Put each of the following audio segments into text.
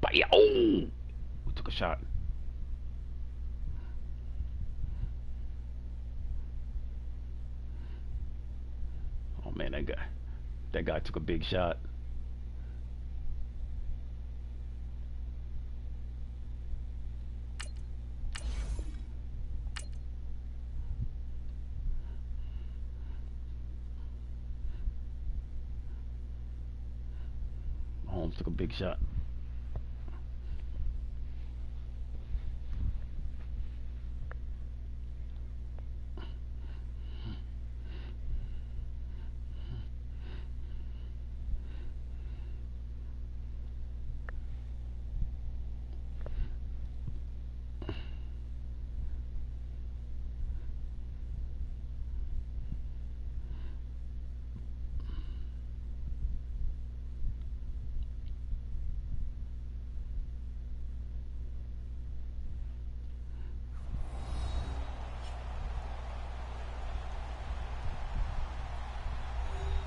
Fire. Oh, we took a shot. Oh man, that guy took a big shot. Holmes took a big shot.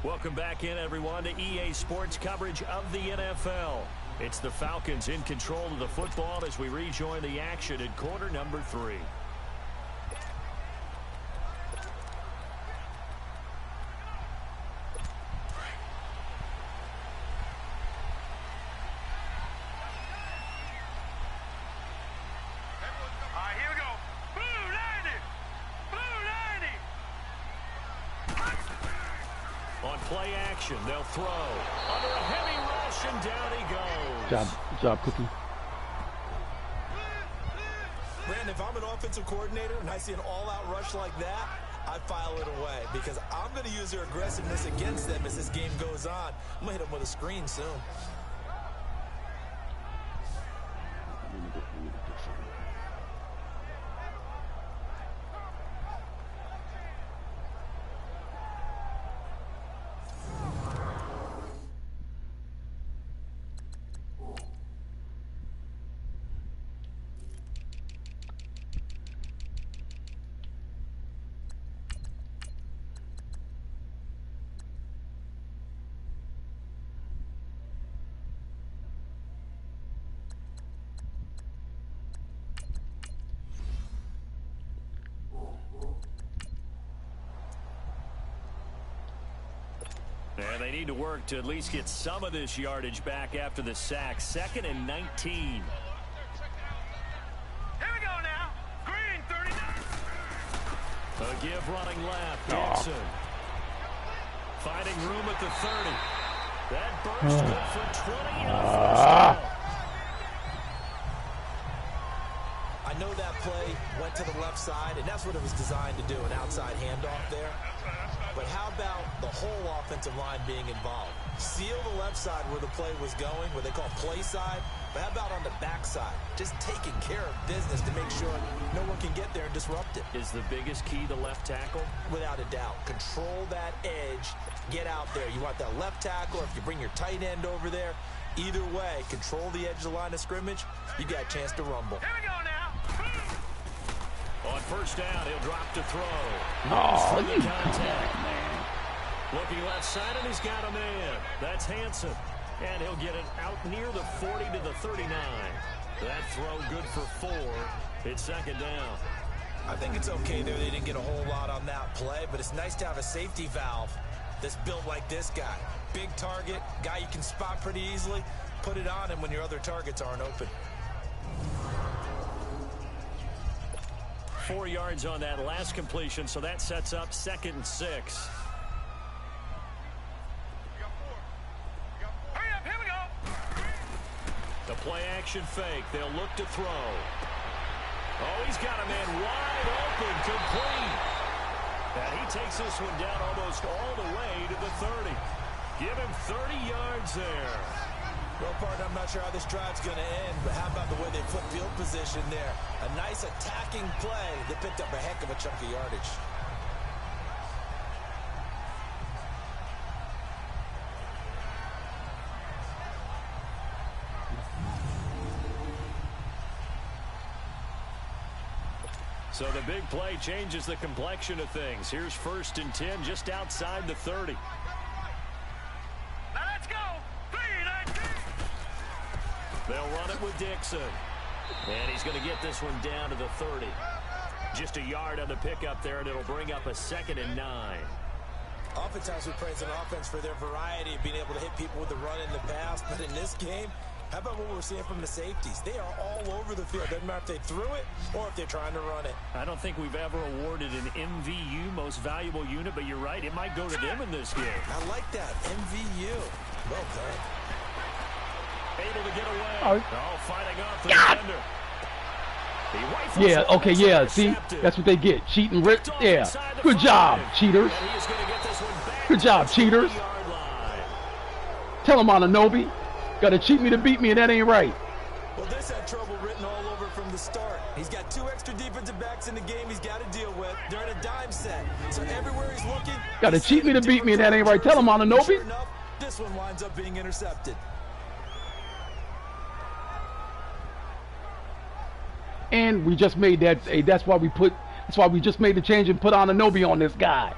Welcome back in, everyone, to EA Sports coverage of the NFL. It's the Falcons in control of the football as we rejoin the action in quarter number 3. Play action, they'll throw under a heavy rush, and down he goes. Good job, Cookie. Brandon, if I'm an offensive coordinator and I see an all-out rush like that, I file it away because I'm going to use their aggressiveness against them as this game goes on. I'm going to hit them with a screen soon. And they need to work to at least get some of this yardage back after the sack. 2nd and 19. Here we go now. Green 39. A give running left. Benson. Finding room at the 30. That burst good for 20 and a first down. I know that play went to the left side, and that's what it was designed to do, an outside handoff there. But how about the whole offensive line being involved? Seal the left side where the play was going, what they call play side. But how about on the back side? Just taking care of business to make sure no one can get there and disrupt it. Is the biggest key the left tackle? Without a doubt. Control that edge. Get out there. You want that left tackle, or if you bring your tight end over there, either way, control the edge of the line of scrimmage, you got a chance to rumble. Here we go now. On first down, he'll drop to throw. Oh, you contact, man. Looking left side, and he's got a man. That's Hanson. And he'll get it out near the 40 to the 39. That throw good for 4. It's 2nd down. I think it's okay there. They didn't get a whole lot on that play, but it's nice to have a safety valve that's built like this guy. Big target, guy you can spot pretty easily. Put it on him when your other targets aren't open. 4 yards on that last completion, so that sets up 2nd and 6. Hurry up, here we go. The play action fake. They'll look to throw. Oh, he's got a man wide open, complete. And he takes this one down almost all the way to the 30. Give him 30 yards there. Well, partner, I'm not sure how this drive's going to end, but how about the way they flip field position there? A nice attacking play that picked up a heck of a chunk of yardage. So the big play changes the complexion of things. Here's 1st and 10 just outside the 30. They'll run it with Dixon. And he's going to get this one down to the 30. Just a yard on the pickup there, and it'll bring up a 2nd and 9. Oftentimes we praise an offense for their variety of being able to hit people with the run in the pass, but in this game, how about what we're seeing from the safeties? They are all over the field. Doesn't matter if they threw it or if they're trying to run it. I don't think we've ever awarded an MVU, most valuable unit, but you're right, it might go to them in this game. I like that, MVU. Well done. Able to get away. Oh. Fighting off the defender. Yeah, okay, yeah, see? That's what they get. Cheating, Rick. Yeah. Good job, cheaters. Good job, cheaters. Tell them, Anunoby. Gotta cheat me to beat me, and that ain't right. Well, this had trouble written all over from the start. He's got 2 extra defensive backs in the game he's got to deal with. They're in a dime set. So everywhere he's looking... Gotta cheat me to beat me, and that ain't right. Tell them, Anunoby. Sure enough, this one winds up being intercepted. And we just made that. That's why we just made the change and put Anunoby on this guy.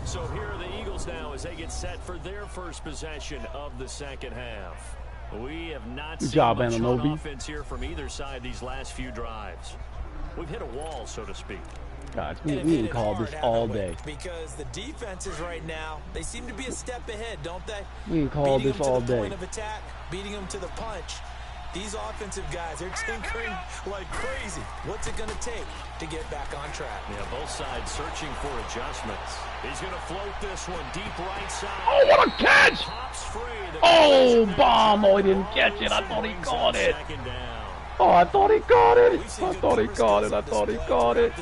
So here are the Eagles now as they get set for their first possession of the second half. We have not seen much on offense here from either side these last few drives. We've hit a wall, so to speak. Guys, we can call this all day. Because the defenses right now, they seem to be a step ahead, don't they? We can call this all day. Point of attack, beating them to the punch. These offensive guys, they're tinkering like crazy. What's it going to take to get back on track? Yeah, both sides searching for adjustments. He's going to float this one deep right side. Oh, what a catch! Oh, bomb! Oh, he didn't catch it. I thought he caught it. Oh, I thought he caught it. I thought he caught it. I thought he caught it.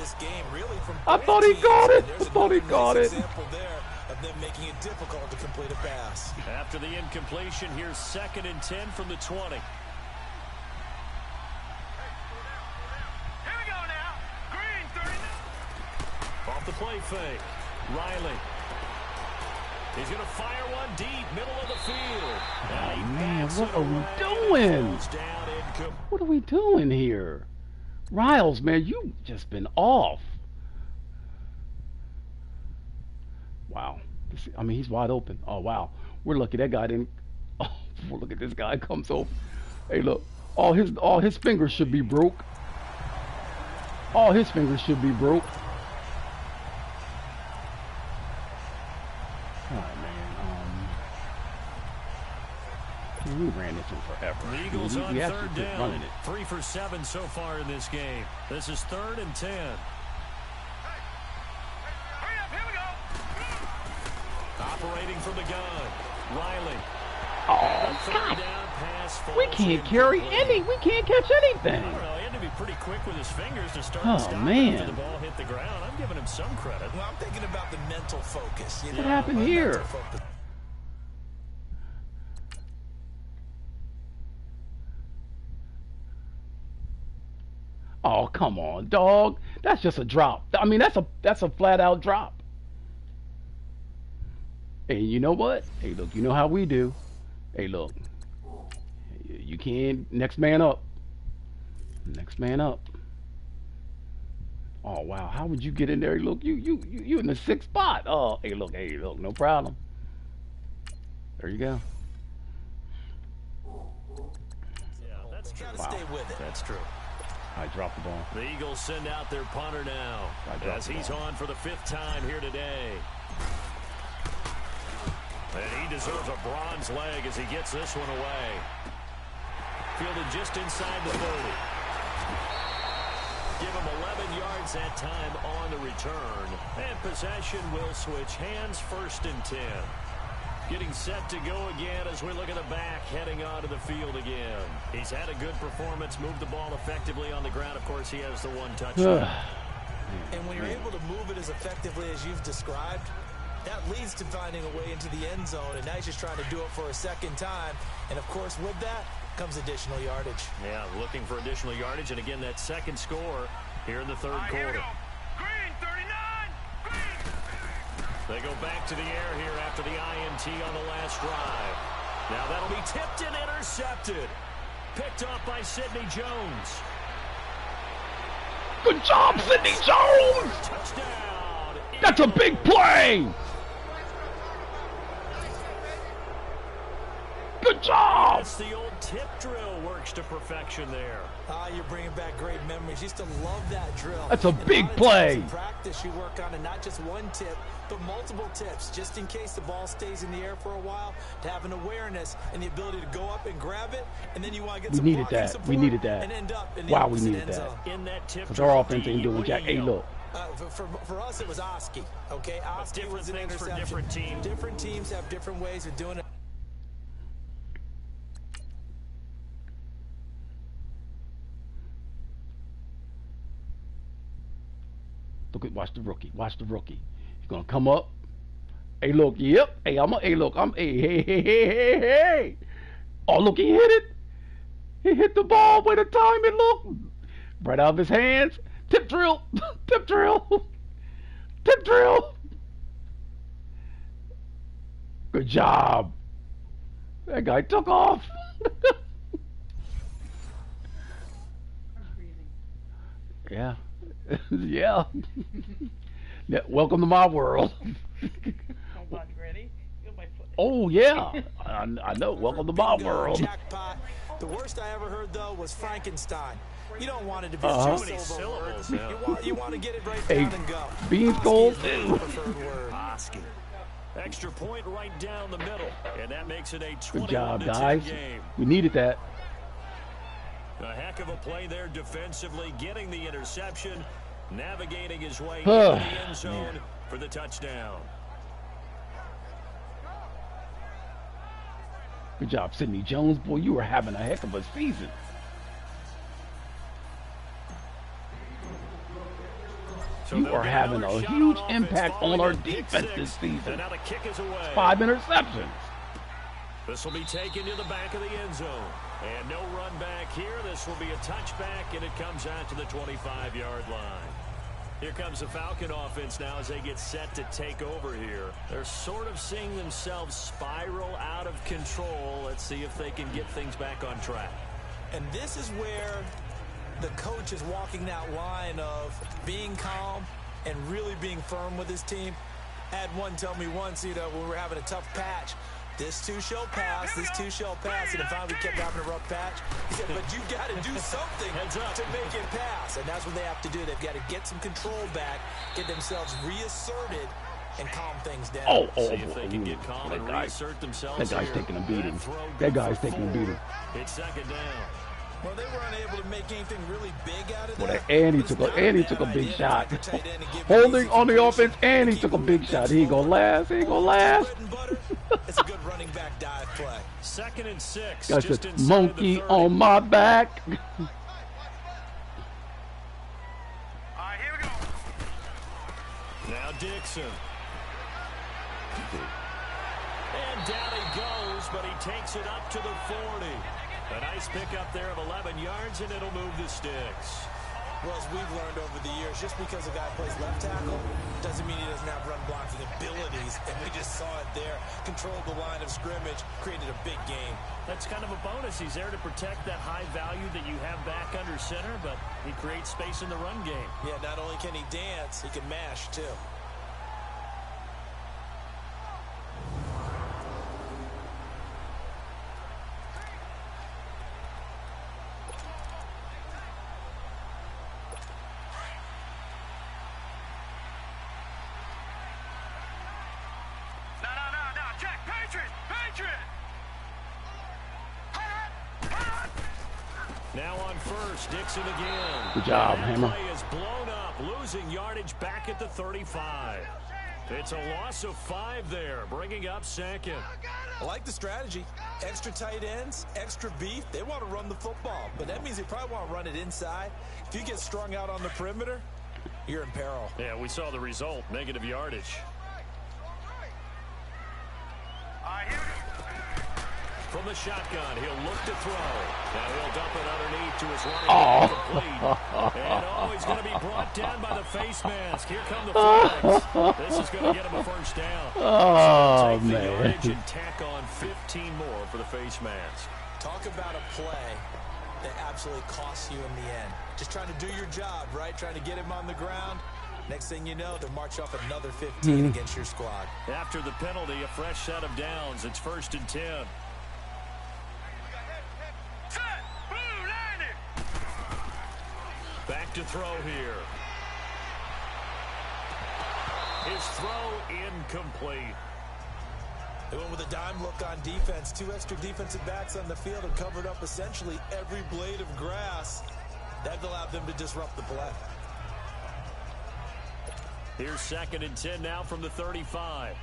I thought he caught it. I thought he caught it. Of them making it difficult to complete a pass. After the incompletion, here's 2nd and 10 from the 20. Off the play fake. Riley. He's going to fire one deep, middle of the field. Oh, man, what are we doing? What are we doing here? Riles, man, you just been off. Wow. I mean, he's wide open. Oh, wow. We're lucky that guy didn't. Oh, look at this guy comes over. Hey, look. All his fingers should be broke. All his fingers should be broke. We ran this in forever. The Eagles on 3rd down. 3 for 7 so far in this game. This is 3rd and 10. Hurry up, here we go. Operating from the gun. Riley. Oh, God. We can't carry any. We can't catch anything. I don't know. He had to be pretty quick with his fingers to start and stop after the ball hit the ground. I'm giving him some credit. Well, I'm thinking about the mental focus. What happened here? Oh, come on, dog. That's just a drop. I mean, that's a flat out drop. Hey, you know what? Hey, look, you know how we do. Hey, look. You can't. Next man up. Next man up. Oh, wow. How would you get in there? Look, you in the 6th spot. Oh, hey, look, no problem. There you go. Yeah, that's true. Gotta stay with it. That's true. I dropped the ball. The Eagles send out their punter now as he's on for the 5th time here today. And he deserves a bronze leg as he gets this one away. Fielded just inside the 30. Give him 11 yards that time on the return. And possession will switch hands, 1st and 10. Getting set to go again as we look at the back, heading onto the field again. He's had a good performance, moved the ball effectively on the ground. Of course, he has the 1 touchdown. And when you're able to move it as effectively as you've described, that leads to finding a way into the end zone. And now he's just trying to do it for a 2nd time. And, of course, with that comes additional yardage. Yeah, looking for additional yardage. And, again, that 2nd score here in the 3rd quarter. Green, 39. They go back to the air here after the INT on the last drive. Now that'll be tipped and intercepted. Picked off by Sidney Jones. Good job, Sidney Jones! Touchdown. That's a big play! Good job! Yes, the old tip drill works to perfection there. Ah, you're bringing back great memories. Used to love that drill. That's a And big lot of play. times in practice, you work on it, not just one tip, but multiple tips, just in case the ball stays in the air for a while, to have an awareness and the ability to go up and grab it, and then you want to get We some needed blocking that. support We needed that. and end up in the Wow, we opposite needed end that. zone. In that tip Because drill, our offense ain't D, doing what jack. do you Hey, yell? look. For us, it was Oski, okay? Oski different was an things for interception. different teams. Different teams have different ways of doing it. Look at, watch the rookie. Watch the rookie. He's gonna come up. Hey, look. Yep. Hey, hey, look. Hey. Oh, look, he hit it. He hit the ball with a time and look. Right out of his hands. Tip drill. Tip drill. Tip drill. Good job. That guy took off. Yeah. Yeah. Yeah. Welcome to my world. Hold on, ready? Feel my foot. Oh, yeah. I know. Welcome to my Bingo, world. jackpot. The worst I ever heard, though, was Frankenstein. You don't want it to be Uh-huh. just Too many over syllables, words. yeah. You want to get it right Hey, down and go. beans Oski cold, is really too. the preferred word. Oski. Extra point right down the middle, and that makes it a Good job, 21-10 guys. game. We needed that. A heck of a play there defensively, getting the interception, navigating his way into Huh. the end zone for the touchdown. Good job, Sidney Jones. Boy, you were having a heck of a season. So You they'll are get having another a shot huge on offense impact on following our a pick defense six. this season. And now the kick is away. 5 interceptions. This will be taken to the back of the end zone. And no run back here. This will be a touchback, and it comes out to the 25-yard line. Here comes the Falcon offense now as they get set to take over here. They're sort of seeing themselves spiral out of control. Let's see if they can get things back on track. And this is where the coach is walking that line of being calm and really being firm with his team. I had one tell me once, when we were having a tough patch, this too shall pass, this too shall pass. And finally we kept having a rough patch. He said, but you got to do something to make it pass. And that's what they have to do. They've got to get some control back, get themselves reasserted, and calm things down. See if they can get calm and reassert themselves. That guy's here. taking a beating. That throw That good guy's for taking a 4. beating. It's second down. Well, they weren't able to make anything really big out of Boy, that. and he But took it's a not and he bad took a big idea to shot. take the tight end and give him Holding easy on the completion offense, and he keep took a moving big things shot. He ain't gonna forward. last. He ain't gonna Bread last. and butter. It's a good running back dive play. Second and 6. Got Just the inside monkey the 30. on my back. All right, here we go. Now Dixon. And down he goes, but he takes it up to the 40. A nice pickup there of 11 yards, and it'll move the sticks. Well, as we've learned over the years, just because a guy plays left tackle doesn't mean he doesn't have run blocking abilities. And we just saw it there. Controlled the line of scrimmage, created a big game. That's kind of a bonus. He's there to protect that high value that you have back under center, but he creates space in the run game. Yeah, not only can he dance, he can mash too. No, Jack, Patriot! Now on first, Dixon again. Good job, And that Hammer. play is blown up, losing yardage back at the 35. It's a loss of 5 there, bringing up second. I like the strategy. Extra tight ends, extra beef. They want to run the football, but that means they probably want to run it inside. If you get strung out on the perimeter, you're in peril. Yeah, we saw the result, negative yardage. All right, here we go. From the shotgun, he'll look to throw. Now he'll dump it underneath to his running back, complete. And he's going to be brought down by the face mask. Here come the flags. This is going to get him a first down. Oh, Take the man. yardage and tack on 15 more for the face mask. Talk about a play that absolutely costs you in the end. Just trying to do your job, right? Trying to get him on the ground. Next thing you know, they'll march off another 15 against your squad. After the penalty, a fresh set of downs. It's 1st and 10. to throw here. His throw incomplete. They went with a dime look on defense. 2 extra defensive backs on the field and covered up essentially every blade of grass. That allowed them to disrupt the play. Here's 2nd and 10 now from the 35.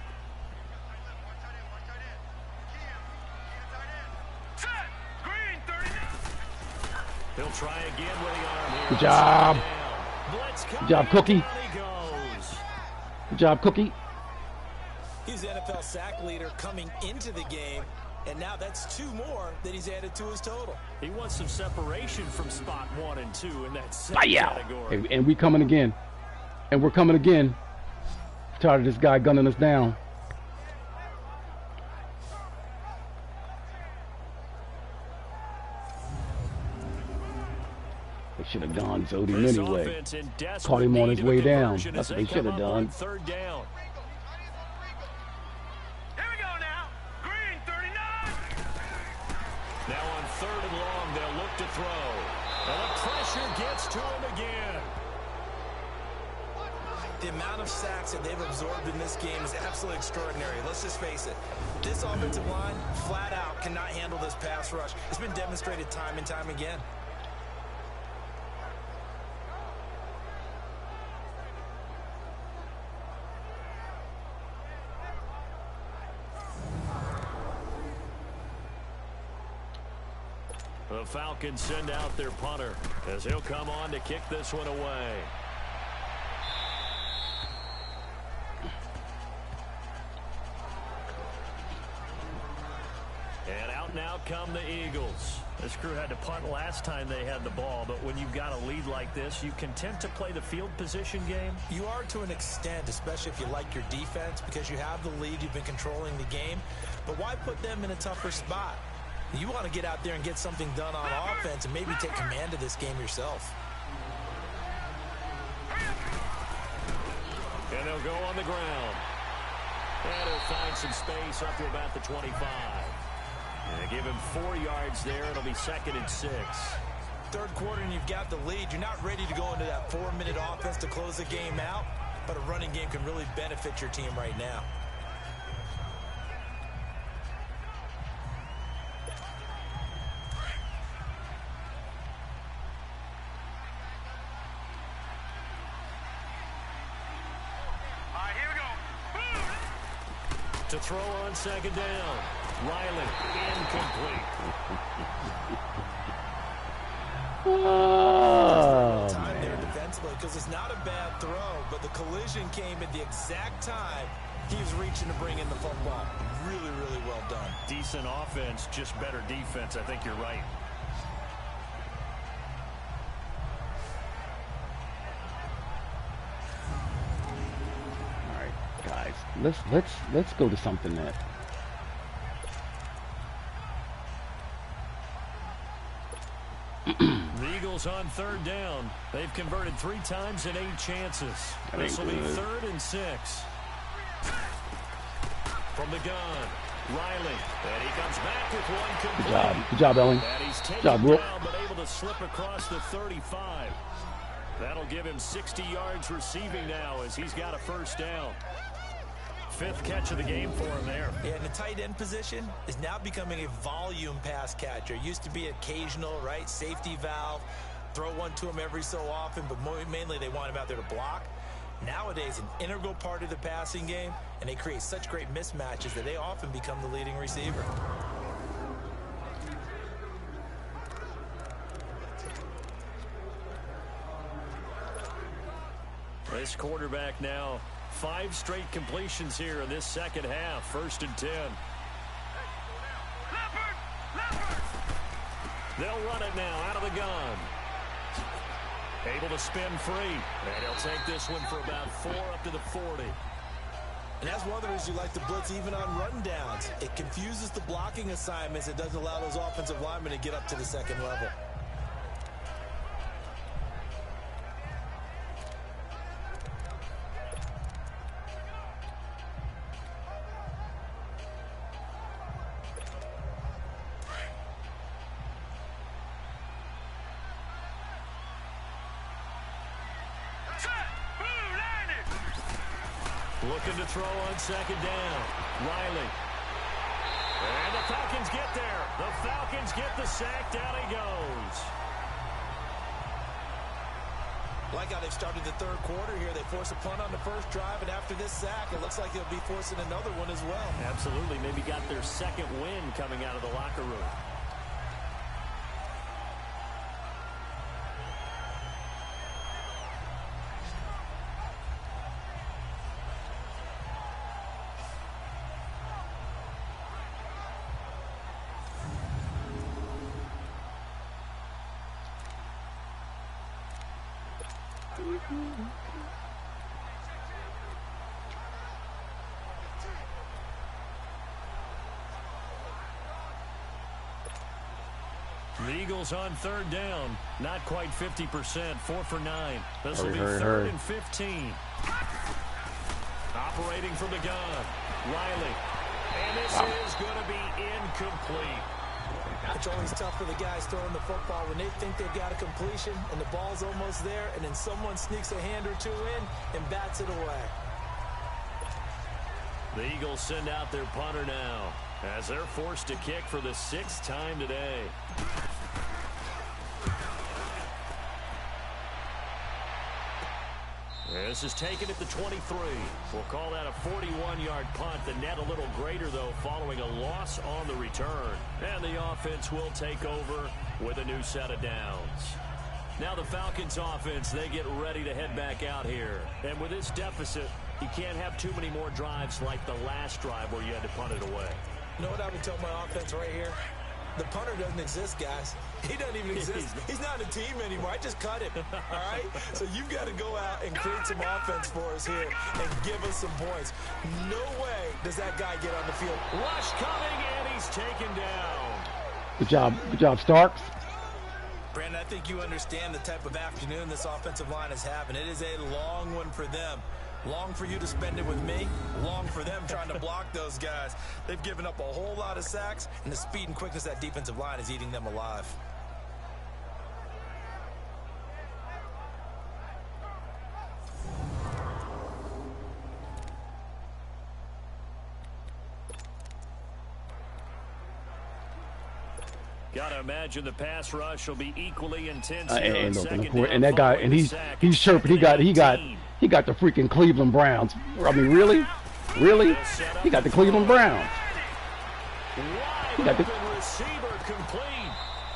Set. Green, 39. He'll try again with the arm here. Good job. Blitz Good job, Cookie. down he goes. Good job, Cookie. He's the NFL sack leader coming into the game, and now that's 2 more that he's added to his total. He wants some separation from spot 1 and 2 in that same Bye-yow. category. And we coming again. And we're coming again. Tired of this guy gunning us down. They should have gone Zodi This anyway. offense in desperate Caught him on need his of a way down. conversion That's as what they should come have up on done. 3rd down. Here we go now. Green, 39. Now on 3rd and long, they'll look to throw. And the pressure gets to him again. The amount of sacks that they've absorbed in this game is absolutely extraordinary. Let's just face it. This offensive line, flat out, cannot handle this pass rush. It's been demonstrated time and time again. The Falcons send out their punter as he'll come on to kick this one away. And out now come the Eagles. This crew had to punt last time they had the ball, but when you've got a lead like this, you content to play the field position game? You are to an extent, especially if you like your defense, because you have the lead, you've been controlling the game. But why put them in a tougher spot? You want to get out there and get something done on offense and maybe take command of this game yourself. And they'll go on the ground. And he'll find some space up to about the 25. And they give him 4 yards there. It'll be 2nd and 6. Third quarter and you've got the lead. You're not ready to go into that 4-minute offense to close the game out, but a running game can really benefit your team right now. All right, here we go. Boom. To throw on 2nd down. Riley, incomplete. Oh, Time there man. defensively, because it's not a bad throw, but the collision came at the exact time he was reaching to bring in the football. Really, really well done. Decent offense, just better defense. I think you're right. All right, guys. Let's go to something that The Eagles on 3rd down. They've converted 3 times in 8 chances. That ain't This will be good. 3rd and 6. From the gun, Riley. And he comes back with one complete. good job. Good job, Ellen. And he's taken job, Brooke. down, but able to slip across the 35. That'll give him 60 yards receiving now as he's got a 1st down. 5th catch of the game for him there. Yeah, and the tight end position is now becoming a volume pass catcher. Used to be occasional, right? Safety valve. Throw one to him every so often, but mainly they want him out there to block. Nowadays, an integral part of the passing game, and they create such great mismatches that they often become the leading receiver. This quarterback now, 5 straight completions here in this 2nd half. 1st and 10. Leopard. Leopard. They'll run it now out of the gun. Able to spin free. And he'll take this one for about 4 up to the 40. And that's one of the reasons you like to blitz even on rundowns. It confuses the blocking assignments. It doesn't allow those offensive linemen to get up to the 2nd level. Looking to throw on second down. Riley. And the Falcons get there. The Falcons get the sack. Down he goes. Like how they've started the third quarter here. They force a punt on the first drive, and after this sack, it looks like they'll be forcing another one as well. Absolutely. Maybe got their second win coming out of the locker room. The Eagles on third down. Not quite 50%. 4 for 9. This will be Hurry. third and 15. Operating from the gun. Riley. And this is going to be incomplete. It's always tough for the guys throwing the football when they think they've got a completion and the ball's almost there, and then someone sneaks a hand or two in and bats it away. The Eagles send out their punter now as they're forced to kick for the 6th time today. This is taken at the 23. We'll call that a 41-yard punt. The net a little greater, though, following a loss on the return. And the offense will take over with a new set of downs. Now the Falcons offense, they get ready to head back out here. And with this deficit, you can't have too many more drives like the last drive where you had to punt it away. You know what I would tell my offense right here? The punter doesn't exist, guys. He doesn't even exist. He's not a team anymore. I just cut him, all right? So you've got to go out and create some offense for us here and give us some points. No way does that guy get on the field. Rush coming, and he's taken down. Good job, Starks. Brandon, I think you understand the type of afternoon this offensive line is having. It is a long one for them. Long for you to spend it with me. Long for them trying to block those guys. They've given up a whole lot of sacks, and the speed and quickness of that defensive line is eating them alive. Gotta imagine the pass rush will be equally intense. And look, and that guy, and he's chirping. He got the freaking Cleveland Browns. I mean, really? He got the Cleveland Browns. He got the receiver complete.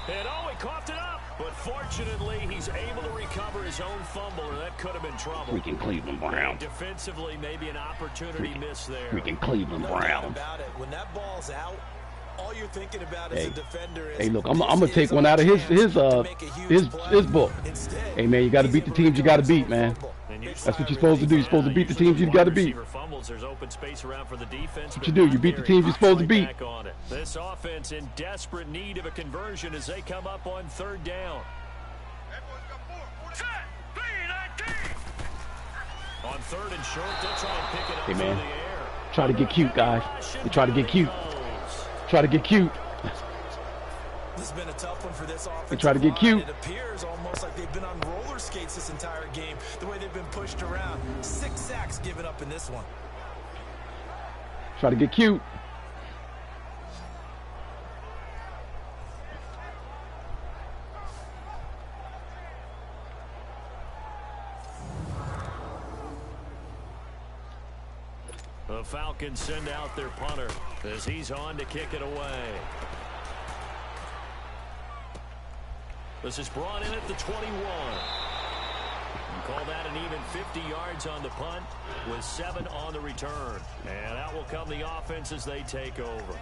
And he coughed it up. But fortunately, he's able to recover his own fumble, or that could have been trouble. freaking Cleveland Browns. Defensively, maybe an opportunity miss there. Freaking Cleveland No doubt Browns. about it. When that ball's out, all you're thinking about as a defender is, Hey, look, I'm gonna take one out of his book. Hey, man, you got to beat the teams you got to beat, man. That's what you're supposed to do. You're supposed to beat the teams you've got to beat. There's open space around for the defense. That's what you do. You beat the teams you're supposed to beat. This offense in desperate need of a conversion as they come up on third down. Set, 3-19. On third and short, they'll try and pick it up Hey, through man. the air. Try to get cute, guys. They try to get cute. Try to get cute. This has been a tough one for this offense. They try to get cute. It appears almost like they've been on roller skates this entire game, the way they've been pushed around. 6 sacks given up in this one. Try to get cute. The Falcons send out their punter as he's on to kick it away. This is brought in at the 21. And call that an even 50 yards on the punt with 7 on the return. And out will come the offense as they take over.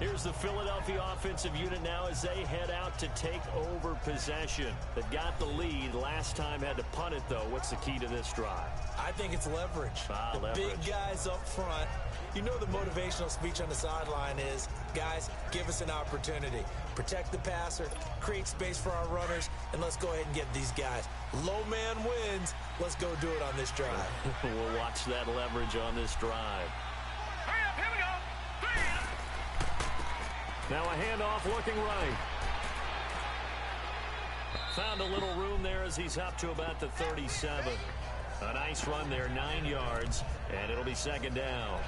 Here's the Philadelphia offensive unit now as they head out to take over possession. They've got the lead. Last time had to punt it, though. What's the key to this drive? I think it's leverage. The big guys up front. You know the motivational speech on the sideline is, guys, give us an opportunity. Protect the passer, create space for our runners, and let's go ahead and get these guys. Low man wins. Let's go do it on this drive. We'll watch that leverage on this drive. Hurry up, here we go. 3. Now a handoff looking right. Found a little room there as he's up to about the 37. A nice run there, 9 yards, and it'll be second down.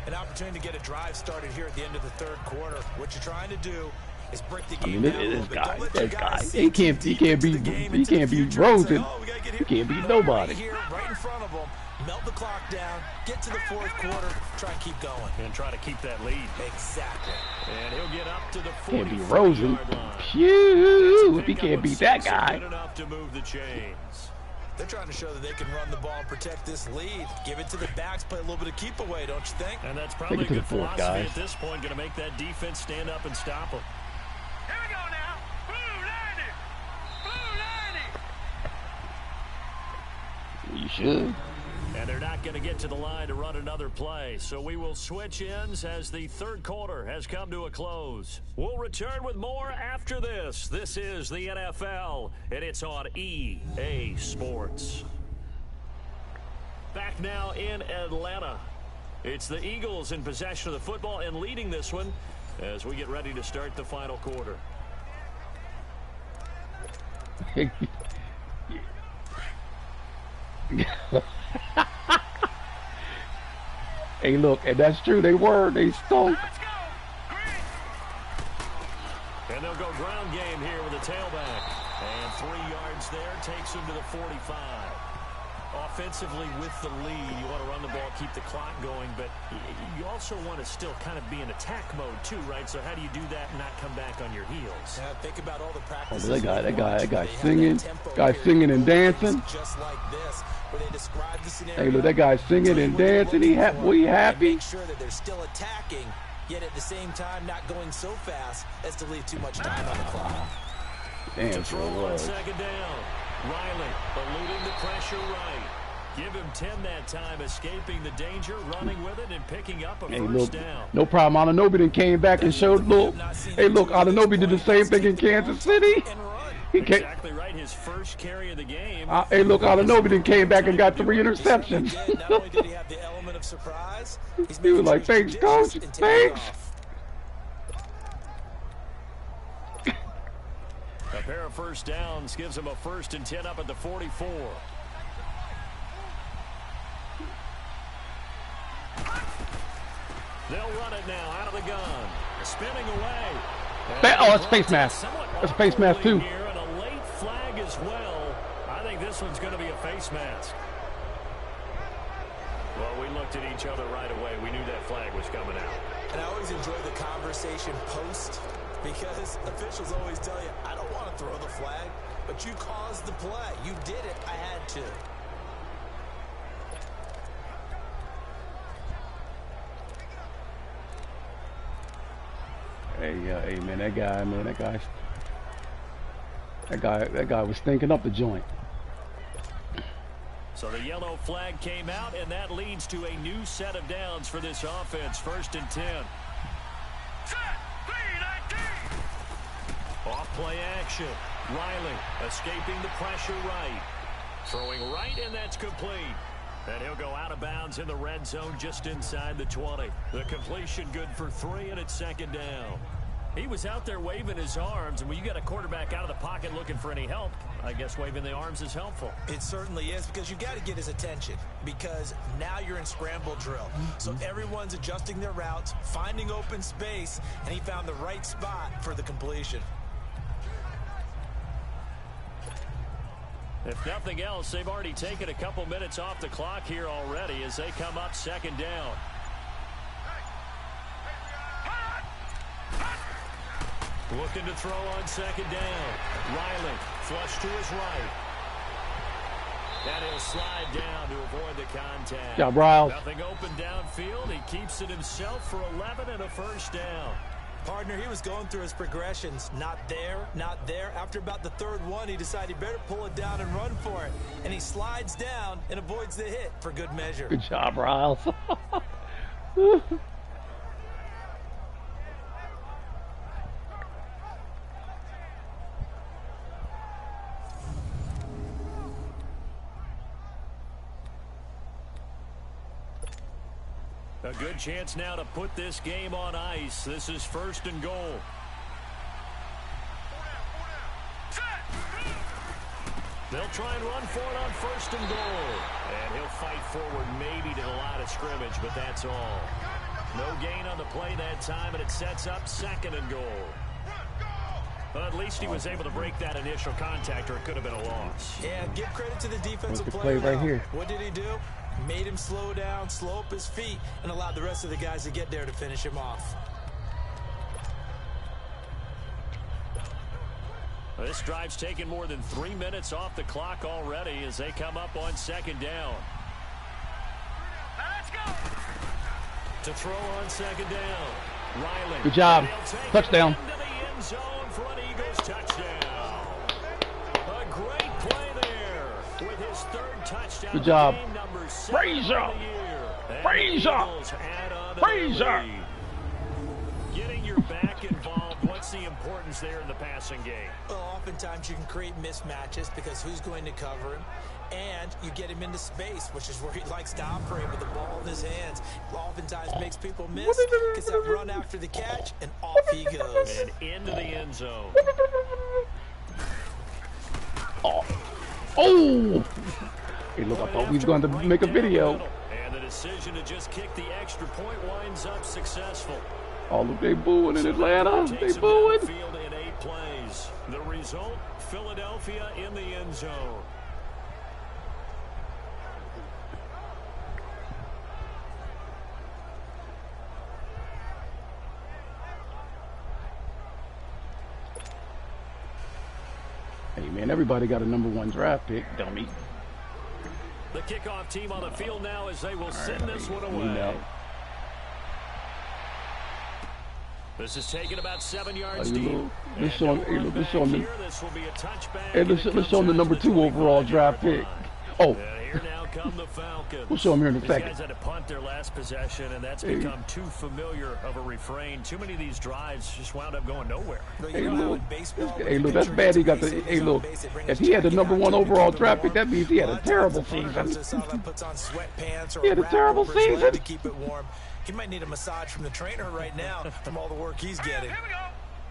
An opportunity to get a drive started here at the end of the third quarter. What you're trying to do is break the I game mean, down a little this bit. guy, Don't let this your guy, guys he sink can't deep into the game, into the future and say, Rosen. "Oh, we gotta get He here." can't beat No, nobody. Right here, right in front of them. Melt the clock down. Get to the fourth quarter. Try and keep going. And try to keep that lead. Exactly. And he'll get up to the Can't beat Rosen. 45-yard line. Phew, if he can't beat that guy. Good enough to move the chains. They're trying to show that they can run the ball and protect this lead. Give it to the backs, play a little bit of keep away, don't you think? And that's probably a to the good fourth, philosophy guys. at this point. Going to make that defense stand up and stop them. Here we go now. Blue 90. Blue 90. You should. And they're not going to get to the line to run another play. So we will switch ends as the third quarter has come to a close. We'll return with more after this. This is the NFL, and it's on EA Sports. Back now in Atlanta. It's the Eagles in possession of the football and leading this one as we get ready to start the final quarter. Hey, look, and that's true. They stunk. Let's go. Green. And they'll go ground game here with a tailback. And 3 yards there takes him to the 45. Offensively with the lead, you want to run the ball, keep the clock going, but you also want to still kind of be in attack mode too, right? So how do you do that and not come back on your heels? Yeah, think about all the Oh, practices. that guy They singing, have that tempo guy here. singing and dancing. Just like this, where they describe the scenario. Hey, look, that guy singing and dancing. He happy. Make sure that they're still attacking, yet at the same time not going so fast as to leave too much time on the clock. Damn, To sure throw on was. second down. Riley eluding the pressure right. Give him 10 that time, escaping the danger, running with it, and picking up a Hey, first look, down. no problem. Ananobi then came back and showed, look. Hey, look, Ananobi did the same thing in Kansas City. He came. Exactly right, his first carry of the game. Hey, look, Ananobi then came back and got 3 interceptions. Not only did he have the element of surprise, he's He was making like, sure thanks, he's coach, judicious and taking thanks. off. A pair of first downs gives him a 1st and 10 up at the 44. They'll run it now out of the gun. Spinning away. Oh, it's face mask. That's a face mask, too. Here, and a late flag as well. I think this one's going to be a face mask. Well, we looked at each other right away. We knew that flag was coming out. And I always enjoy the conversation post because officials always tell you, I don't want to throw the flag, but you caused the play. You did it. I had to. Hey, man, that guy was stinking up the joint. So the yellow flag came out, and that leads to a new set of downs for this offense. 1st and 10. Set. 3-19. Off play action. Riley escaping the pressure right. Throwing right, and that's complete. And he'll go out of bounds in the red zone just inside the 20. The completion good for 3, and it's 2nd down. He was out there waving his arms, and when you got a quarterback out of the pocket looking for any help, I guess waving the arms is helpful. It certainly is because you got to get his attention because now you're in scramble drill. So everyone's adjusting their routes, finding open space, and he found the right spot for the completion. If nothing else, they've already taken a couple minutes off the clock here already as they come up 2nd down. Looking to throw on 2nd down. Riley flush to his right. And he'll slide down to avoid the contact. Yeah, Riles. Nothing open downfield. He keeps it himself for 11 and a 1st down. Partner, he was going through his progressions. Not there, not there. After about the 3rd one, he decided he better pull it down and run for it. And he slides down and avoids the hit for good measure. Good job, Riles. A good chance now to put this game on ice. This is 1st and goal. Set. They'll try and run for it on 1st and goal. And he'll fight forward maybe to the line of scrimmage, but that's all. No gain on the play that time, and it sets up 2nd and goal. Well, at least he was able to break that initial contact, or it could have been a loss. Yeah, give credit to the defensive What's the player. play right here? What did he do? Made him slow down, slow up his feet, and allowed the rest of the guys to get there to finish him off. This drive's taken more than 3 minutes off the clock already as they come up on 2nd down. Let's go. To throw on 2nd down. Riley. Good job. They'll take Touchdown. it into the end zone for an Eagles touchdown. A great play there with his 3rd touchdown. Good job. Game number 7 Frazier. of the year. And Frazier. the Eagles add on to their Frazier. lead. Getting your back involved, what's the importance there in the passing game? Well, oftentimes you can create mismatches because who's going to cover him? And you get him into space, which is where he likes to operate with the ball in his hands. Oftentimes makes people miss, gets that run after the catch, and off he goes. And into the end zone. Oh. Oh. Hey, look, I thought we was going to make a video. And the decision to just kick the extra point winds up successful. Oh, look, they booing in Atlanta. They Takes him booing. downfield in 8 plays. The result, Philadelphia in the end zone. Hey, man, everybody got a #1 draft pick, dummy. The kickoff team on the field now as they will send this one We away. know. This is taken about 7 yards Hey, deep. look, let's show him. Hey, look, let's show him. This will be a touchback. Hey, let's show him the #2 overall draft pick. Oh, And here now come the Falcons. we'll show him here in a These second. guys had to punt their last possession, and that's become too familiar of a refrain. Too many of these drives just wound up going nowhere. But Hey, you know how look. in baseball, when Hey, the look, that's pitcher bad. He got gets the. a base Hey, hit, look. base hit, bring If his he had the jacket out #1 to overall keep draft it pick, that means he had a warm. terrible A lot of times season. the punter puts on sweatpants or He had a wrap terrible over his leg season. to keep it warm. He might need a massage from the trainer right now from all the work he's Here getting. we go.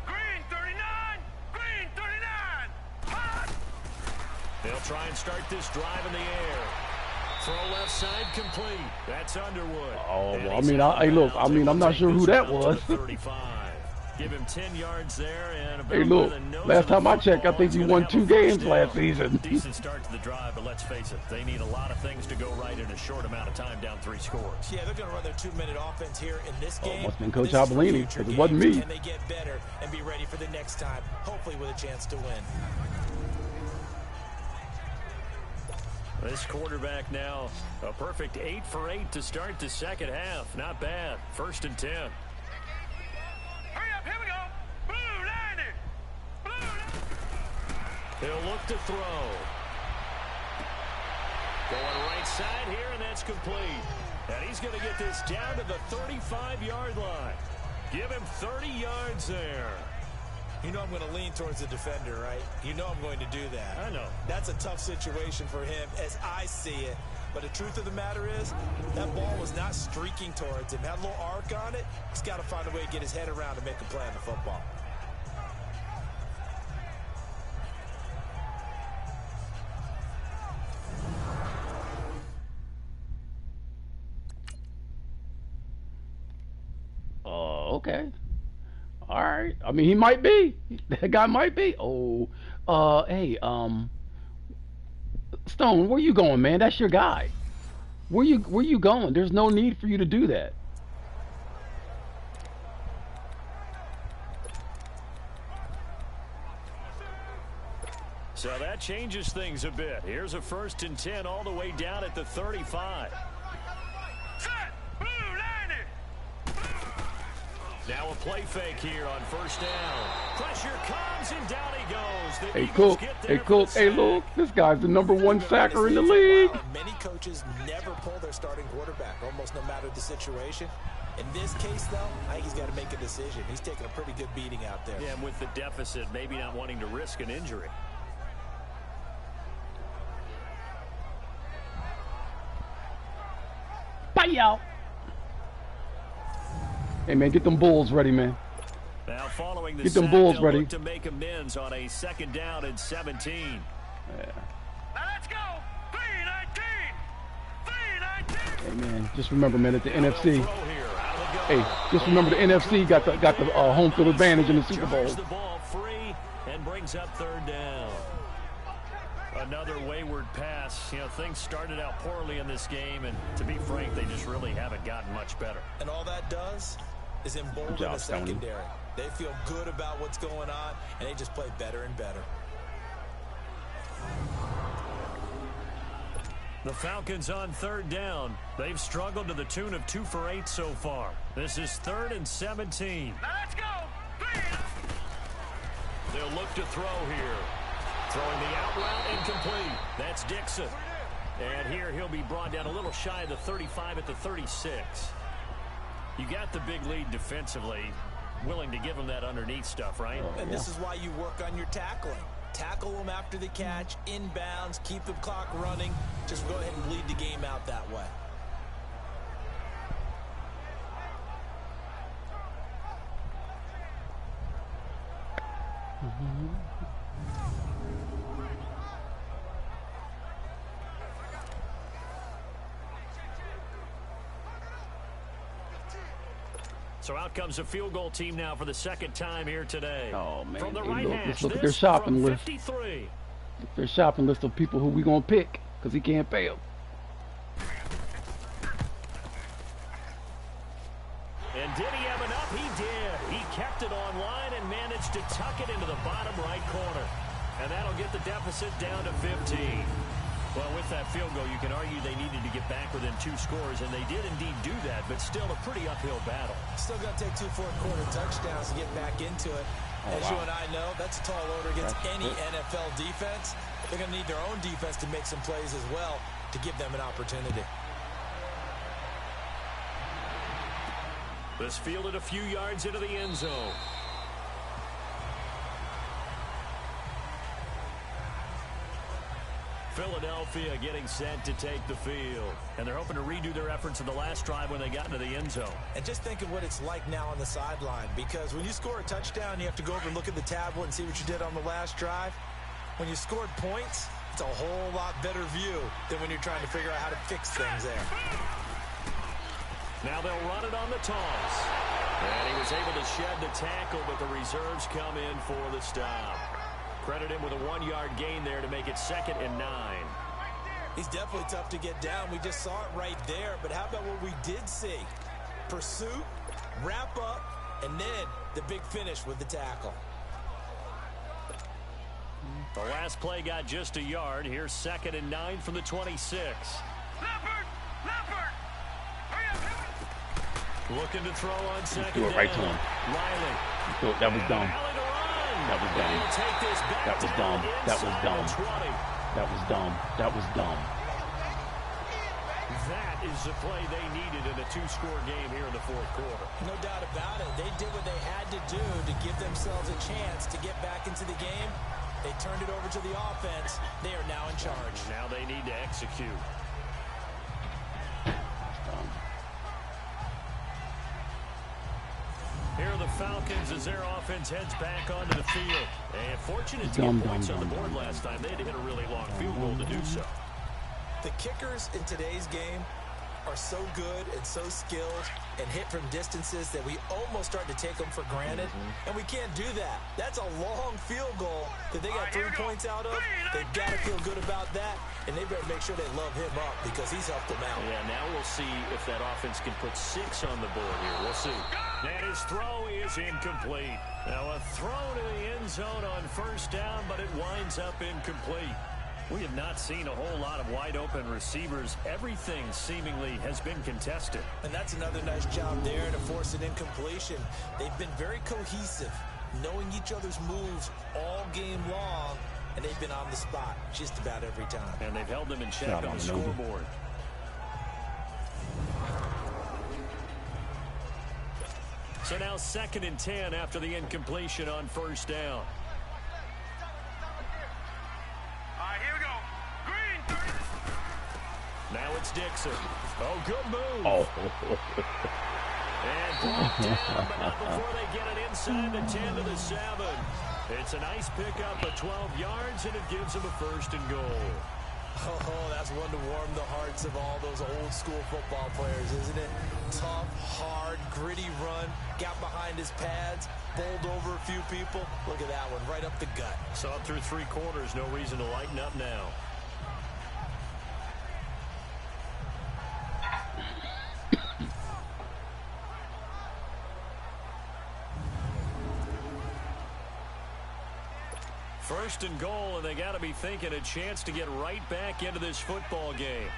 Green 39. Green 39. Hot. They'll try and start this drive in the air. Throw left side complete. That's Underwood. Oh, And well, I he's mean, out of hey, look, bounds. I mean, They I'm will not take sure who this that out to was. the 35. Give him 10 yards there. And about Hey, by look, the nose last of the time I checked, I football, think he's he gonna won have 2 a games first last down. season. Decent start to the drive, but let's face it, they need a lot of things to go right in a short amount of time down 3 scores. Yeah, they're going to run their 2-minute offense here in this game. must've been Coach This is for Abolini, future 'cause it wasn't games. me. Can they get better and be ready for the next time, hopefully with a chance to win? This quarterback now, a perfect 8 for 8 to start the second half. Not bad. 1st and 10. Hurry up. Here we go. Blue 90. Blue 90. He'll look to throw. Going right side here, and that's complete. And he's going to get this down to the 35-yard line. Give him 30 yards there. You know I'm going to lean towards the defender, right? You know I'm going to do that. I know. That's a tough situation for him as I see it. But the truth of the matter is, that ball was not streaking towards him. Had a little arc on it. He's got to find a way to get his head around and make a play on the football. Okay. All right. I mean, he might be. That guy might be. Oh, hey, Stone, where you going, man? That's your guy. Where you going? There's no need for you to do that. So that changes things a bit. Here's a 1st and 10 all the way down at the 35. Set. Blue 90. Now a play fake here on 1st down. Pressure comes and down he goes. The Hey, Eagles Cook. get there Hey, for Cook. the Hey, sack. look. This guy's the #1 sacker in the league. Many coaches never pull their starting quarterback, almost no matter the situation. In this case, though, I think he's got to make a decision. He's taking a pretty good beating out there. Yeah, and with the deficit, maybe not wanting to risk an injury. Bye, y'all. Hey, man, get them Bulls ready, man. Now following the Get them sack, Bulls they'll ready. look to make amends on a 2nd down and 17. Yeah. Hey man, just remember, man, at the NFC. Hey, just remember the NFC got the home field advantage in the Super Bowl. The ball free and brings up third down. Another wayward pass. You know, things started out poorly in this game, and to be frank, they just really haven't gotten much better. And all that does is embolden the secondary. They feel good about what's going on, and they just play better and better. The Falcons on third down. They've struggled to the tune of 2 for 8 so far. This is 3rd and 17. Now let's go. They'll look to throw here. Throwing the out route incomplete. That's Dixon. And here he'll be brought down a little shy of the 35 at the 36. You got the big lead defensively. Willing to give him that underneath stuff, right? And this is why you work on your tackling. Tackle them after the catch, inbounds, keep the clock running. Just go ahead and bleed the game out that way. So out comes a field goal team now for the second time here today. Oh man, From the hey, right look, hash, let's look at their shopping list. 53. Their shopping list of people who we gonna pick because he can't pay them. And did he have enough? He did. He kept it online and managed to tuck it into the bottom right corner. And that'll get the deficit down to 15. Well, with that field goal, you can argue they needed to get back within 2 scores, and they did indeed do that, but still a pretty uphill battle. Still got to take 2 fourth-quarter touchdowns to get back into it. As you and I know, that's a tall order against any NFL defense. They're going to need their own defense to make some plays as well to give them an opportunity. This fielded a few yards into the end zone. Philadelphia getting set to take the field. And they're hoping to redo their efforts in the last drive when they got into the end zone. And just think of what it's like now on the sideline, because when you score a touchdown, you have to go over and look at the tablet and see what you did on the last drive. When you scored points, it's a whole lot better view than when you're trying to figure out how to fix things there. Now they'll run it on the toss. And he was able to shed the tackle, but the reserves come in for the stop. Credit him with a 1-yard gain there to make it 2nd and 9. He's definitely tough to get down. We just saw it right there. But how about what we did see? Pursuit, wrap up, and then the big finish with the tackle. The last play got just a yard. Here's 2nd and 9 from the 26. Leopard! Looking to throw on 2nd Do it right to down. him. Riley. That was dumb. That was dumb. That was dumb. That was dumb. That was dumb. That was dumb. That is the play they needed in a 2-score game here in the 4th quarter. No doubt about it. They did what they had to do to give themselves a chance to get back into the game. They turned it over to the offense. They are now in charge. Now they need to execute. Here are the Falcons as their offense heads back onto the field. And fortunate to get points on the board last time. They had to hit a really long field goal to do so. The kickers in today's game are so good and so skilled and hit from distances that we almost start to take them for granted. And we can't do that. That's a long field goal that they got 3 points out of. They've got to feel good about that. And they better make sure they love him up because he's helped them out. Yeah, now we'll see if that offense can put 6 on the board here. We'll see. And his throw is incomplete. Now a throw to the end zone on 1st down, but it winds up incomplete. We have not seen a whole lot of wide-open receivers. Everything seemingly has been contested. And that's another nice job there to force an incompletion. They've been very cohesive, knowing each other's moves all game long, and they've been on the spot just about every time. And they've held them in check on the scoreboard. So now 2nd and 10 after the incompletion on 1st down. Now it's Dixon. Oh, good move. Oh. And brought down, but not before they get it inside the 10 to the 7. It's a nice pickup of 12 yards, and it gives them a 1st and goal. Oh, that's one to warm the hearts of all those old school football players, isn't it? Tough, hard, gritty run, got behind his pads, bowled over a few people. Look at that one, right up the gut. Saw it through 3 quarters, no reason to lighten up now. First and goal, and they got to be thinking a chance to get right back into this football game.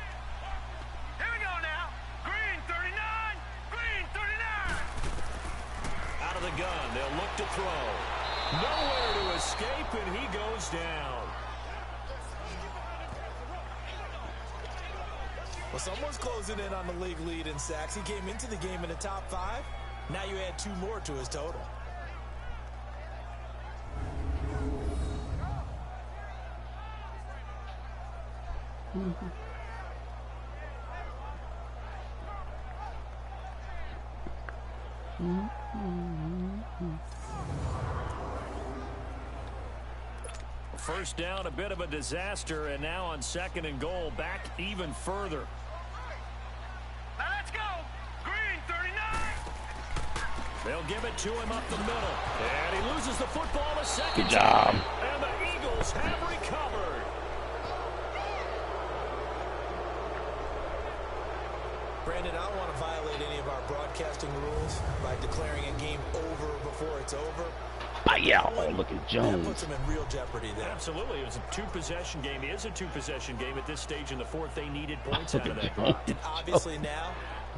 Here we go now. Green 39. Green 39. Out of the gun, they'll look to throw. Nowhere to escape, and he goes down. Well, someone's closing in on the league lead in sacks. He came into the game in the top 5. Now you add 2 more to his total. First down, a bit of a disaster, and now on 2nd and goal, back even further. Now let's go. Green 39. They'll give it to him up the middle, and he loses the football a second Good job. time, and the Eagles have recovered. Brandon, I don't want to violate any of our broadcasting rules by declaring a game over before it's over. Yeah, oh, look at That Jones. puts them in real jeopardy there. Absolutely. It was a 2-possession game. It is a 2-possession game at this stage in the 4th. They needed points Look out of at that. Jones. And obviously now,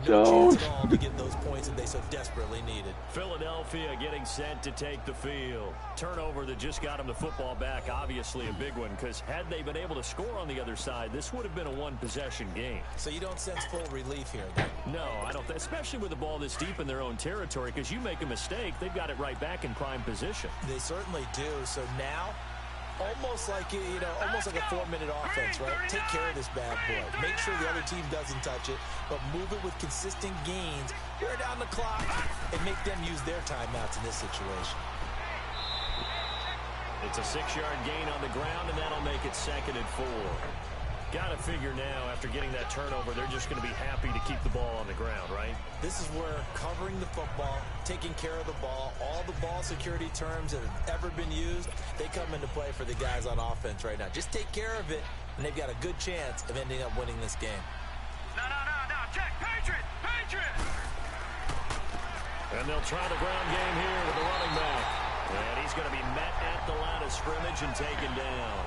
no Jones. chance at all to get those points that they so desperately needed. Philadelphia getting set to take the field. Turnover that just got them the football back, obviously a big one, because had they been able to score on the other side, this would have been a 1-possession game. So you don't sense full relief here, then? No, I don't. Especially with the ball this deep in their own territory, because you make a mistake, they've got it right back in prime position. They certainly do. So now, almost like almost like a 4-minute offense, right? Take care of this bad boy. Make sure the other team doesn't touch it, but move it with consistent gains. Wear down the clock and make them use their timeouts in this situation. It's a 6-yard gain on the ground, and that'll make it 2nd and 4. Got to figure now, after getting that turnover, they're just going to be happy to keep the ball on the ground, right? This is where covering the football, taking care of the ball, all the ball security terms that have ever been used, they come into play for the guys on offense right now. Just take care of it, and they've got a good chance of ending up winning this game. No. Check. Patriot. And they'll try the ground game here with the running back. And he's going to be met at the line of scrimmage and taken down.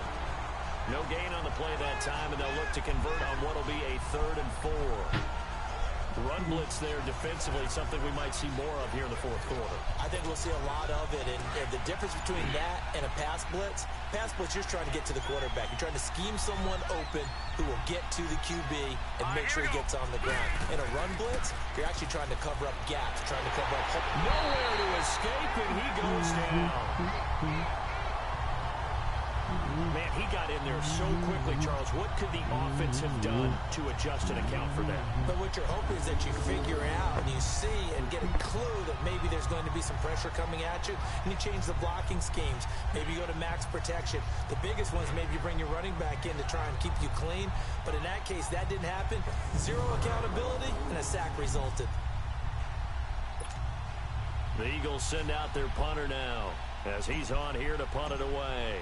No gain on the play that time, and they'll look to convert on what will be a 3rd and 4. Run blitz there defensively, something we might see more of here in the 4th quarter. I think we'll see a lot of it, and the difference between that and a pass blitz, you're just trying to get to the quarterback. You're trying to scheme someone open who will get to the QB and make sure he gets on the ground. In a run blitz, you're actually trying to cover up gaps, trying to cover up holes. Nowhere to escape, and he goes down. Man, he got in there so quickly, Charles. What could the offense have done to adjust and account for that? But what you're hoping is that you figure out and you see and get a clue that maybe there's going to be some pressure coming at you, and you change the blocking schemes. Maybe you go to max protection. The biggest one is maybe you bring your running back in to try and keep you clean. But in that case, that didn't happen. 0 accountability, and a sack resulted. The Eagles send out their punter now as he's on here to punt it away.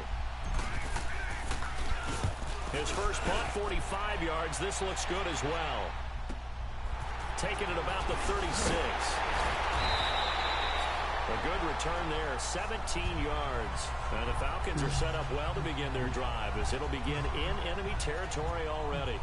His first punt, 45 yards. This looks good as well. Taking it about the 36. A good return there, 17 yards. And the Falcons are set up well to begin their drive as it'll begin in enemy territory already.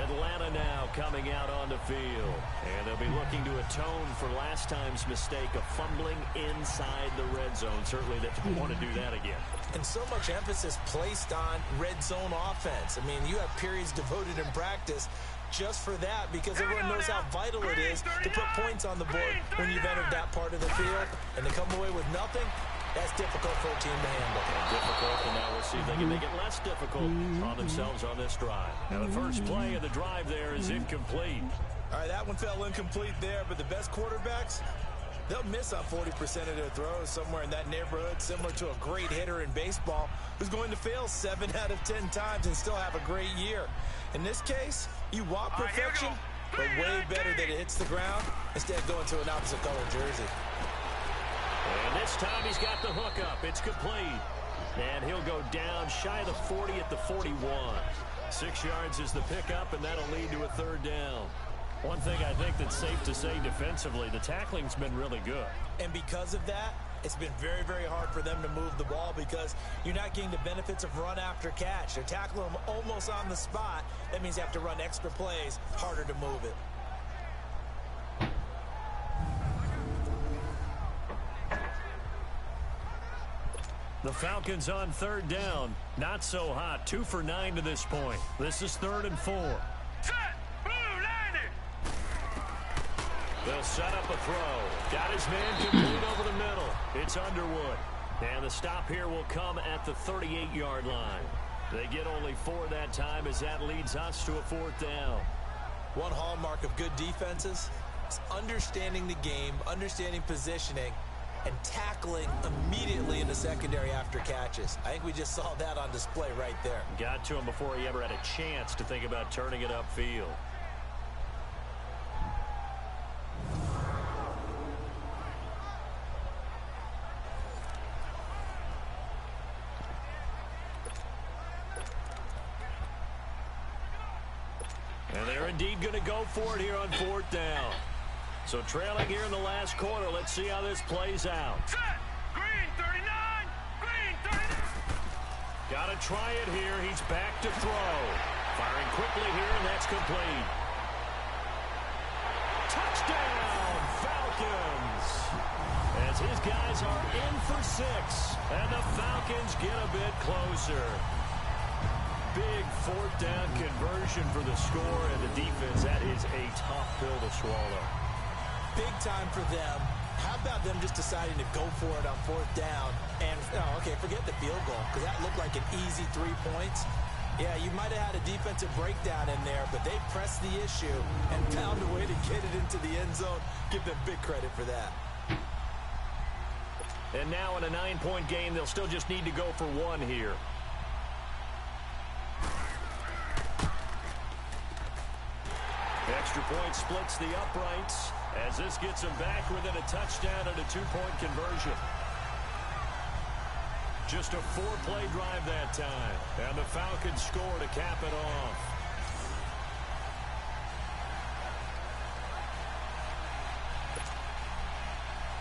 Atlanta now coming out on the field. And they'll be looking to atone for last time's mistake of fumbling inside the red zone. Certainly they don't want to do that again. And so much emphasis placed on red zone offense. I mean, you have periods devoted in practice just for that because everyone knows how vital it is to put points on the board when you've entered that part of the field. And to come away with nothing, that's difficult for a team to handle. Difficult, and now we'll see if they can make it less difficult on themselves on this drive. Now the first play of the drive there is incomplete. All right, that one fell incomplete there, but the best quarterbacks, They'll miss on 40% of their throws, somewhere in that neighborhood, similar to a great hitter in baseball who's going to fail 7 out of 10 times and still have a great year. In this case, you want perfection, but way better that it hits the ground instead of going to an opposite color jersey. And this time he's got the hook up. It's complete. And he'll go down shy of the 40 at the 41. 6 yards is the pickup, and that'll lead to a 3rd down. One thing I think that's safe to say defensively, the tackling's been really good. And because of that, it's been very, very hard for them to move the ball because you're not getting the benefits of run after catch. They're tackling them almost on the spot. That means they have to run extra plays, harder to move it. The Falcons on 3rd down. Not so hot. 2 for 9 to this point. This is 3rd and 4. Set. Blue 90. They'll set up a throw. Got his man complete over the middle. It's Underwood. And the stop here will come at the 38-yard line. They get only 4 that time as that leads us to a 4th down. One hallmark of good defenses is understanding the game, understanding positioning, and tackling immediately in the secondary after catches. I think we just saw that on display right there. Got to him before he ever had a chance to think about turning it upfield. And they're indeed going to go for it here on 4th down. So trailing here in the last quarter, let's see how this plays out. Set. Green 39. Green 39. Got to try it here. He's back to throw. Firing quickly here, and that's complete. Touchdown, Falcons! As his guys are in for 6, and the Falcons get a bit closer. Big 4th down conversion for the score, and the defense, that is a tough pill to swallow. Big time for them. How about them just deciding to go for it on 4th down? And, okay, forget the field goal, because that looked like an easy 3 points. Yeah, you might have had a defensive breakdown in there, but they pressed the issue and found a way to get it into the end zone. Give them big credit for that. And now in a 9-point game, they'll still just need to go for 1 here. Extra point splits the uprights as this gets them back within a touchdown and a 2-point conversion. Just a 4-play drive that time, and the Falcons score to cap it off.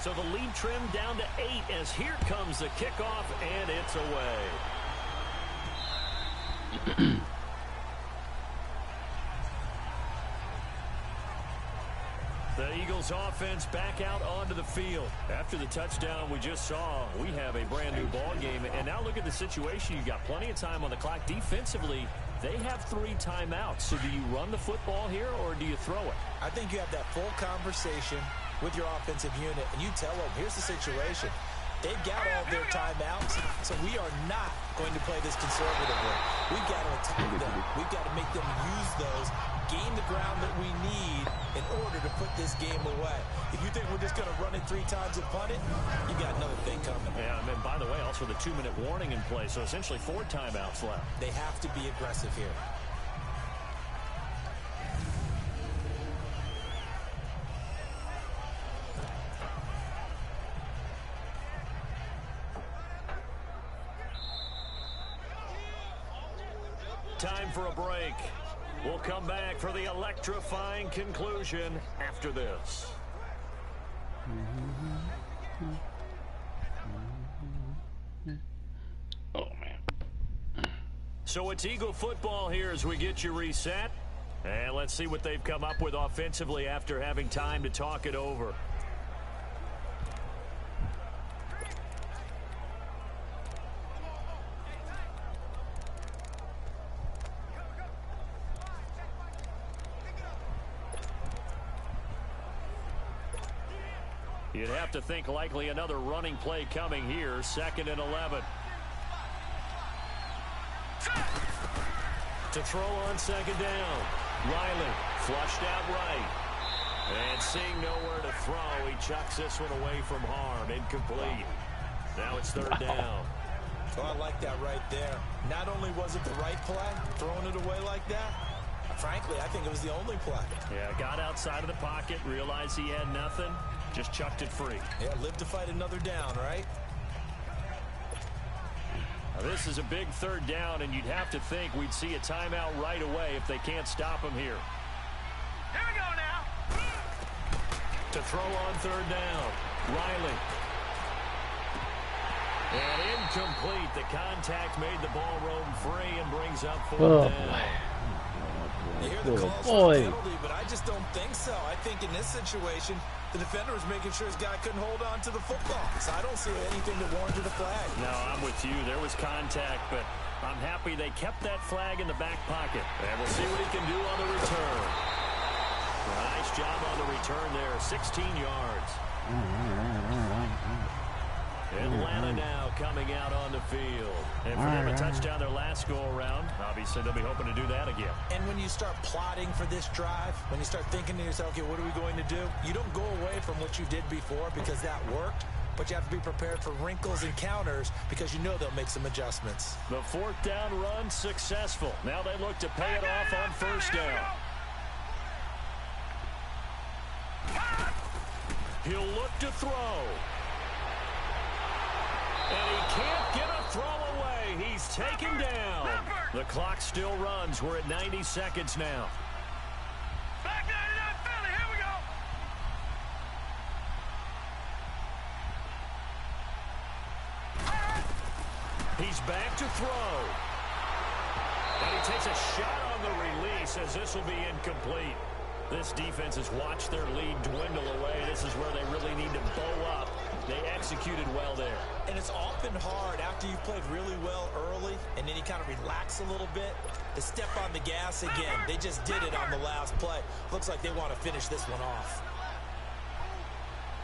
So the lead trimmed down to 8 as here comes the kickoff, and it's away. The Eagles offense back out onto the field. After the touchdown we just saw, we have a brand new ball game. And now look at the situation. You've got plenty of time on the clock. Defensively, they have 3 timeouts. So do you run the football here or do you throw it? I think you have that full conversation with your offensive unit, and you tell them, here's the situation. They've got all their timeouts, so we are not going to play this conservatively. We've got to attack them. We've got to make them use those, gain the ground that we need in order to put this game away. If you think we're just going to run it 3 times and punt it, you got another thing coming. Yeah, and by the way, also the 2-minute warning in play, so essentially 4 timeouts left. They have to be aggressive here. Time for a break. We'll come back for the electrifying conclusion after this. Oh, man. So it's Eagle football here as we get you reset. And let's see what they've come up with offensively after having time to talk it over. You'd have to think likely another running play coming here. 2nd and 11. To throw on 2nd down. Riley flushed out right. And seeing nowhere to throw, he chucks this one away from harm. Incomplete. Now it's third down. Oh, I like that right there. Not only was it the right play, throwing it away like that, frankly, I think it was the only play. Yeah, got outside of the pocket, realized he had nothing, just chucked it free. Yeah, live to fight another down, right? Now, this is a big third down, and you'd have to think we'd see a timeout right away if they can't stop him here. Here we go now. To throw on third down, Riley. And incomplete. The contact made the ball roam free and brings up fourth down. You hear the calls for a penalty, but I just don't think so. I think in this situation, the defender was making sure his guy couldn't hold on to the football. So I don't see anything that warranted a flag. No, I'm with you. There was contact, but I'm happy they kept that flag in the back pocket. And we'll see what he can do on the return. Nice job on the return there. 16 yards. Atlanta now coming out on the field. And for them a touchdown their last go-around. Obviously, they'll be hoping to do that again. And when you start plotting for this drive, when you start thinking to yourself, okay, what are we going to do? You don't go away from what you did before because that worked. But you have to be prepared for wrinkles and counters because you know they'll make some adjustments. The fourth down run successful. Now they look to pay it off on first down. He'll look to throw. And he can't get a throw away. He's taken down. The clock still runs. We're at 90 seconds now. Back 99 Philly. Here we go. He's back to throw. And he takes a shot on the release as this will be incomplete. This defense has watched their lead dwindle away. This is where they really need to bow up. They executed well there. And it's often hard after you've played really well early and then you kind of relax a little bit to step on the gas again. They just did it on the last play. Looks like they want to finish this one off.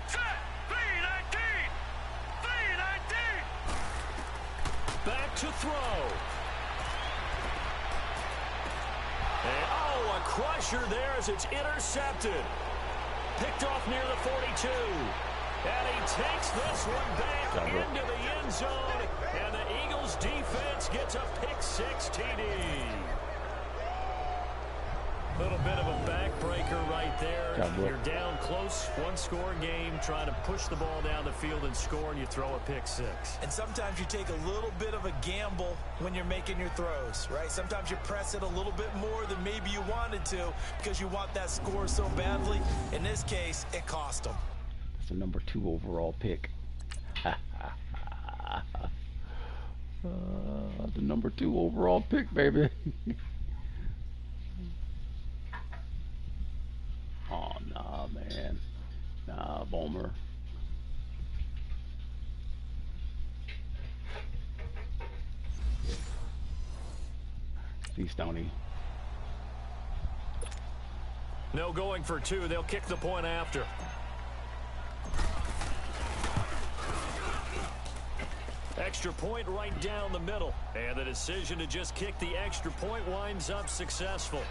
Set. 319. 319. Back to throw. And, oh, a crusher there as it's intercepted. Picked off near the 42. And he takes this one back into the end zone. And the Eagles defense gets a pick-6 TD. A little bit of a backbreaker right there. You're down close, one-score game, trying to push the ball down the field and score, and you throw a pick-6. And sometimes you take a little bit of a gamble when you're making your throws, right? Sometimes you press it a little bit more than maybe you wanted to because you want that score so badly. In this case, it cost them. It's a number 2 overall pick. The number 2 overall pick, baby. Oh, nah, man. Nah, Bomer. See, Stoney. No going for 2. They'll kick the point after. Extra point right down the middle. And the decision to just kick the extra point winds up successful.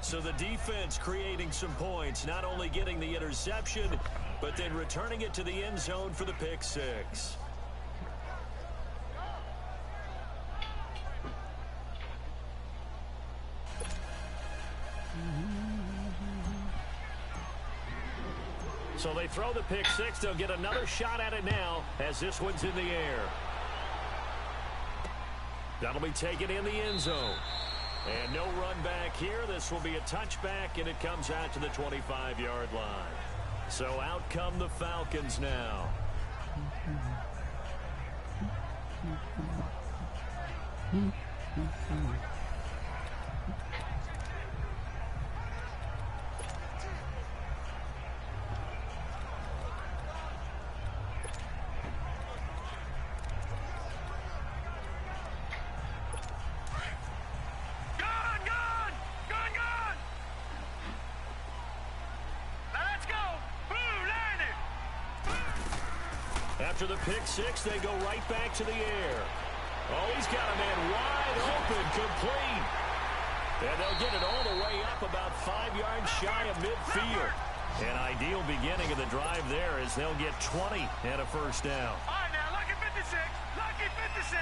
So the defense creating some points, not only getting the interception, but then returning it to the end zone for the pick-6. So they throw the pick-6. They'll get another shot at it now as this one's in the air. That'll be taken in the end zone. And no run back here. This will be a touchback, and it comes out to the 25-yard line. So out come the Falcons now. After the pick-6, they go right back to the air. Oh, he's got a man wide open, complete. And they'll get it all the way up about 5 yards shy of midfield. field. An ideal beginning of the drive there as they'll get 20 and a first down. All right, now, lucky 56. Lucky 56.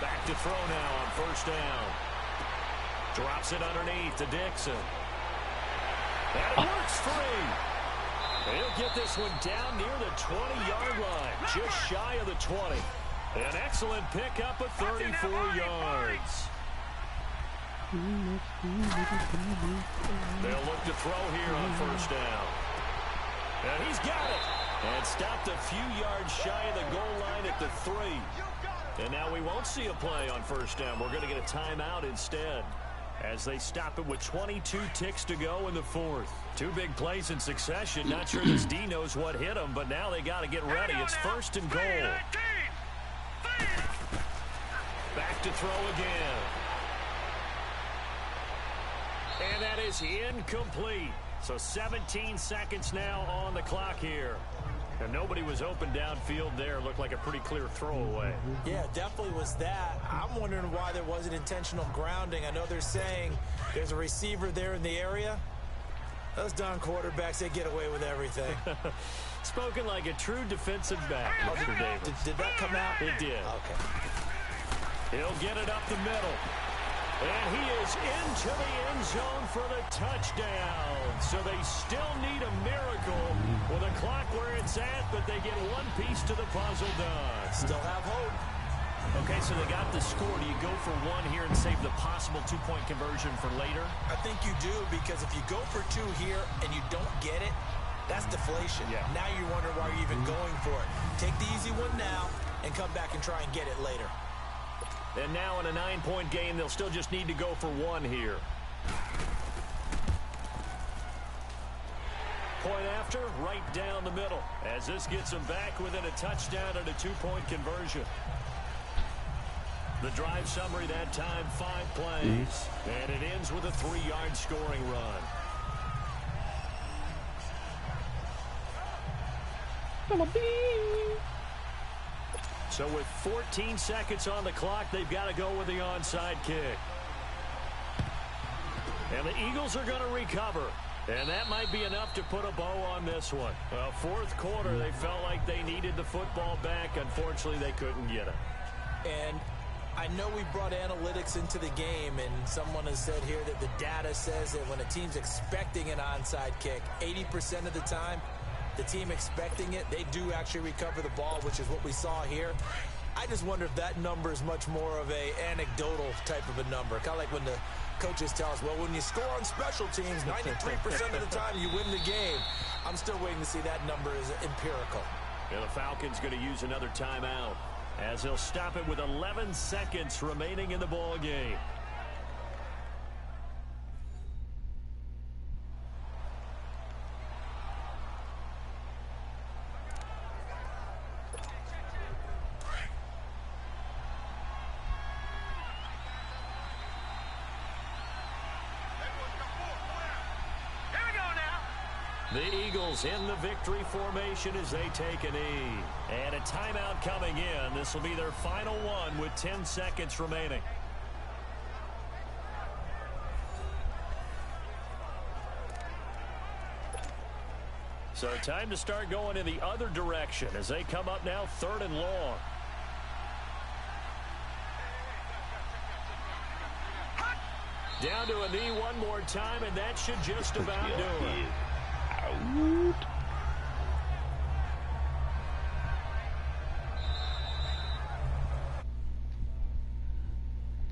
Back to throw now on first down. Drops it underneath to Dixon. And it works free. He'll get this one down near the 20-yard line, just shy of the 20. An excellent pickup of 34 yards. They'll look to throw here on first down. And he's got it. And stopped a few yards shy of the goal line at the 3. And now we won't see a play on first down. We're going to get a timeout instead, as they stop it with 22 ticks to go in the fourth. Two big plays in succession. Not sure this D knows what hit him, but now they got to get ready. It's first and goal. Back to throw again. And that is incomplete. So 17 seconds now on the clock here. And nobody was open downfield there. Looked like a pretty clear throwaway. Yeah, definitely was that. I'm wondering why there wasn't intentional grounding. I know they're saying there's a receiver there in the area. Those darn quarterbacks, they get away with everything. Spoken like a true defensive back, Mr. Davis. Did that come out? It did. Okay. He'll get it up the middle. And he is into the end zone for the touchdown. So they still need a miracle with a clock where it's at, but they get one piece to the puzzle done. Still have hope. Okay, so they got the score. Do you go for one here and save the possible two-point conversion for later? I think you do, because if you go for two here and you don't get it, that's deflation. Yeah. Now you wonder why you're even going for it. Take the easy one now and come back and try and get it later. And now in a 9-point game, they'll still just need to go for one here. Point after, right down the middle, as this gets them back within a touchdown and a two-point conversion. The drive summary that time, 5 plays. And it ends with a 3-yard scoring run. So with 14 seconds on the clock, they've got to go with the onside kick. And the Eagles are going to recover. And that might be enough to put a bow on this one. Fourth quarter, they felt like they needed the football back. Unfortunately, they couldn't get it. And I know we brought analytics into the game, and someone has said here that the data says that when a team's expecting an onside kick, 80% of the time, the team expecting it, they do actually recover the ball, which is what we saw here. I just wonder if that number is much more of a anecdotal type of a number. Kind of like when the coaches tell us, well, when you score on special teams, 93% of the time you win the game. I'm still waiting to see that number is empirical. And the Falcons going to use another timeout, as they'll stop it with 11 seconds remaining in the ball game. The Eagles in the victory formation as they take a knee. And a timeout coming in. This will be their final one with 10 seconds remaining. So time to start going in the other direction as they come up now 3rd and long. Down to a knee one more time, and that should just about do it.